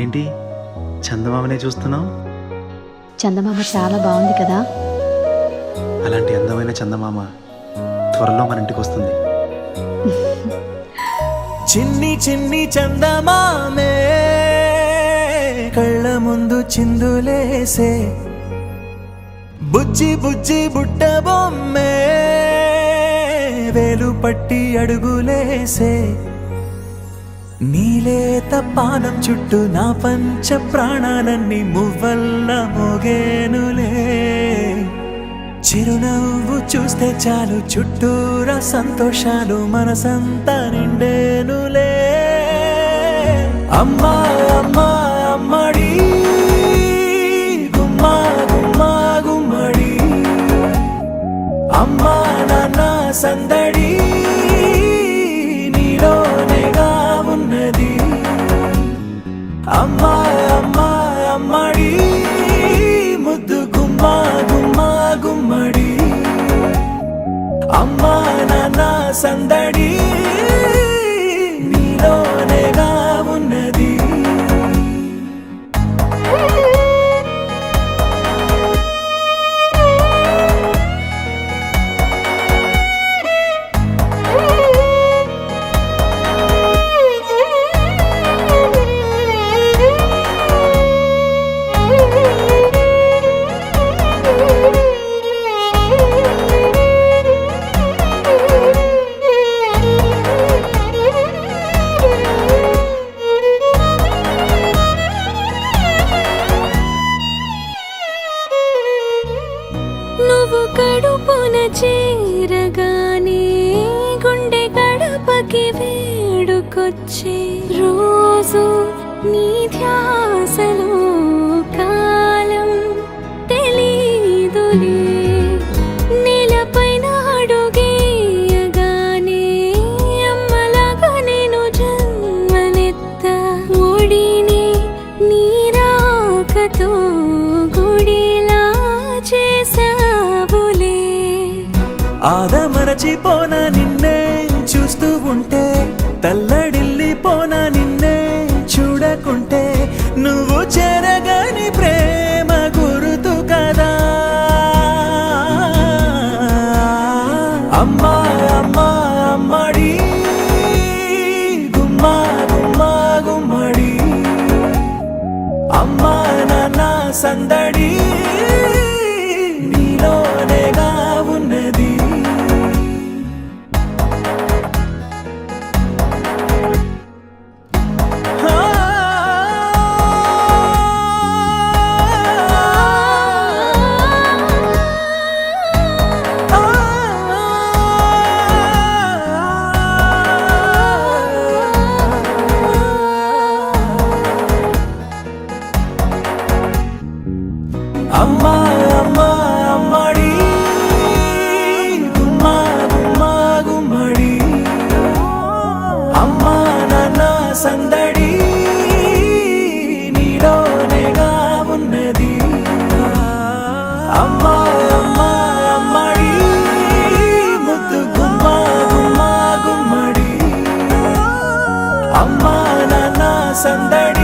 ఏంటి చందమామనే చూస్తున్నావు? చందమామ చాలా బాగుంది కదా. అలాంటి అందమైన చందమామ త్వరలో మన ఇంటికి వస్తుంది. చిన్ని చిన్ని చందమామే కళ్ళ ముందు చిందులేసే, బుజ్జి బుజ్జి బుట్ట బొమ్మే వేలు పట్టి అడుగులేసే, నీలేత పానం చుట్టూ నా పంచ ప్రాణాలన్నీ మువ్వల్ల మోగేనులే. చిరునవ్వు చూస్తే చాలు చుట్టూరా సంతోషాలు మనసంతా నిండేనులే. అమ్మా అమ్మా అమ్మడి గుమ్మా గుమ్మా గుమ్మడి, అమ్మా నాన్న సందడి నీలోనేగా ఉన్నది. అమ్మా అమ్మా అమ్మడి ముద్దు గుమ్మా గుమ్మా గుమ్మడి, అమ్మా నాన్న సందడి నీలోనేగా ఉన్నది. నువ్వు కడుపున చేరగానే గుండె గడపకి వేడుకొచ్చే, రోజు నీ ధ్యాసలో కాలం తెలీదులే. నేలపైన అడుగేయగానే అమ్మలాగా నేను జన్మనెత్త, ఒడిని నీ రాకతో గుడిలా చేసావులే. ఆదమరచిపోనా నిన్నే చూస్తూ ఉంటే, తల్లడిల్లిపోనా నిన్నే చూడకుంటే, నువ్వు చెరగని ప్రేమ గురుతు కదా. అమ్మా అమ్మా అమ్మడి గుమ్మా గుమ్మా గుమ్మడి, అమ్మా నాన్న సందడి నీలోనేగా ఉన్నది. అమ్మా అమ్మా అమ్మడి గుమ్మా గుమ్మా గుమ్మడి, అమ్మా నాన్న సందడి నీలోనేగా ఉన్నది. అమ్మా అమ్మా అమ్మడి ముద్దు గుమ్మా గుమ్మా గుమ్మడి, అమ్మా నాన్న సందడి